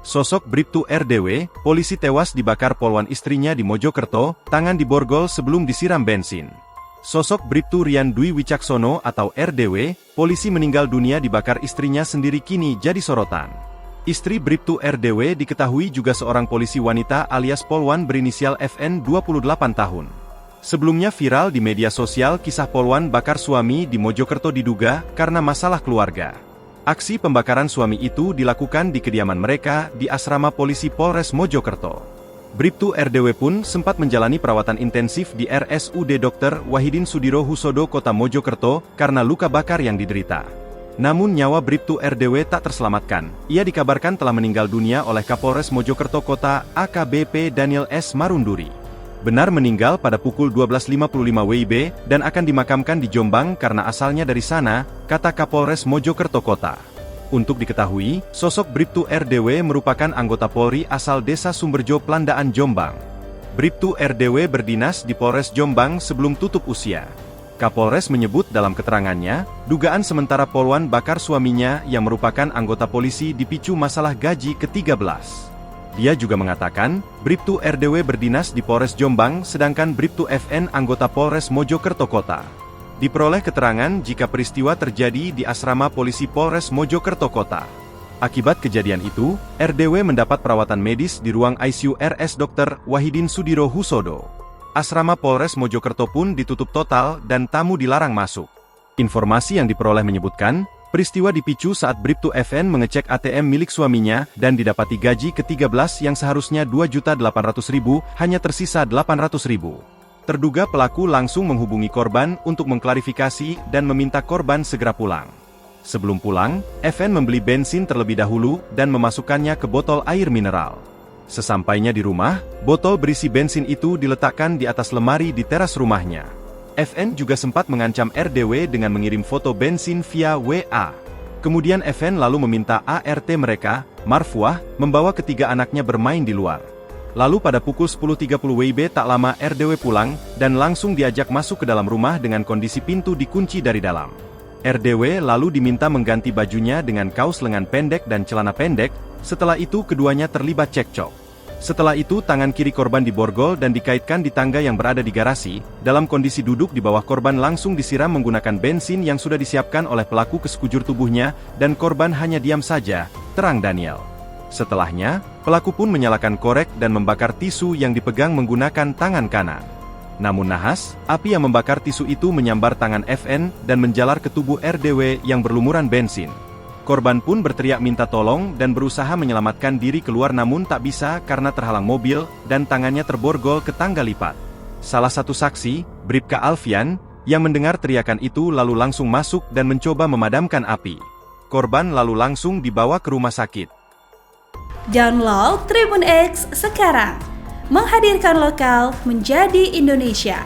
Sosok Bribtu RDW, polisi tewas dibakar poluan istrinya di Mojokerto, tangan diborgol sebelum disiram bensin. Sosok Bribtu Rian Dwi Wicaksono atau RDW, polisi meninggal dunia dibakar istrinya sendiri kini jadi sorotan. Istri Bribtu RDW diketahui juga seorang polisi wanita alias Polwan berinisial FN 28 tahun. Sebelumnya viral di media sosial kisah Polwan bakar suami di Mojokerto diduga karena masalah keluarga. Aksi pembakaran suami itu dilakukan di kediaman mereka di asrama polisi Polres Mojokerto. Bribtu RDW pun sempat menjalani perawatan intensif di RSUD Dr. Wahidin Sudirohusodo Kota Mojokerto karena luka bakar yang diderita. Namun nyawa Bribtu RDW tak terselamatkan. Ia dikabarkan telah meninggal dunia oleh Kapolres Mojokerto Kota AKBP Daniel S. Marunduri. Benar meninggal pada pukul 12.55 WIB dan akan dimakamkan di Jombang karena asalnya dari sana, kata Kapolres Mojokerto Kota. Untuk diketahui, sosok Bribtu RDW merupakan anggota Polri asal Desa Sumberjo Plandaan Jombang. Bribtu RDW berdinas di Polres Jombang sebelum tutup usia. Kapolres menyebut dalam keterangannya, dugaan sementara Polwan bakar suaminya yang merupakan anggota polisi dipicu masalah gaji ke-13. Dia juga mengatakan, Bribtu RDW berdinas di Polres Jombang sedangkan Bribtu FN anggota Polres Mojokerto Kota. Diperoleh keterangan jika peristiwa terjadi di asrama polisi Polres Mojokerto Kota. Akibat kejadian itu, RDW mendapat perawatan medis di ruang ICU RS Dr. Wahidin Sudirohusodo. Asrama Polres Mojokerto pun ditutup total dan tamu dilarang masuk. Informasi yang diperoleh menyebutkan, peristiwa dipicu saat Bribtu FN mengecek ATM milik suaminya dan didapati gaji ke-13 yang seharusnya Rp2.800.000 hanya tersisa Rp800.000. Terduga pelaku langsung menghubungi korban untuk mengklarifikasi dan meminta korban segera pulang. Sebelum pulang, FN membeli bensin terlebih dahulu dan memasukkannya ke botol air mineral. Sesampainya di rumah, botol berisi bensin itu diletakkan di atas lemari di teras rumahnya. FN juga sempat mengancam RDW dengan mengirim foto bensin via WA. Kemudian FN lalu meminta ART mereka, Marfuah, membawa ketiga anaknya bermain di luar. Lalu pada pukul 10.30 WIB tak lama RDW pulang, dan langsung diajak masuk ke dalam rumah dengan kondisi pintu dikunci dari dalam. RDW lalu diminta mengganti bajunya dengan kaos lengan pendek dan celana pendek, setelah itu keduanya terlibat cekcok. Setelah itu tangan kiri korban diborgol dan dikaitkan di tangga yang berada di garasi, dalam kondisi duduk di bawah korban langsung disiram menggunakan bensin yang sudah disiapkan oleh pelaku ke sekujur tubuhnya, dan korban hanya diam saja, terang Daniel. Setelahnya, pelaku pun menyalakan korek dan membakar tisu yang dipegang menggunakan tangan kanan. Namun nahas, api yang membakar tisu itu menyambar tangan FN dan menjalar ke tubuh RDW yang berlumuran bensin. Korban pun berteriak minta tolong dan berusaha menyelamatkan diri keluar namun tak bisa karena terhalang mobil dan tangannya terborgol ke tangga lipat. Salah satu saksi, Bribka Alfian, yang mendengar teriakan itu lalu langsung masuk dan mencoba memadamkan api. Korban lalu langsung dibawa ke rumah sakit. Download Tribun X sekarang, menghadirkan lokal menjadi Indonesia.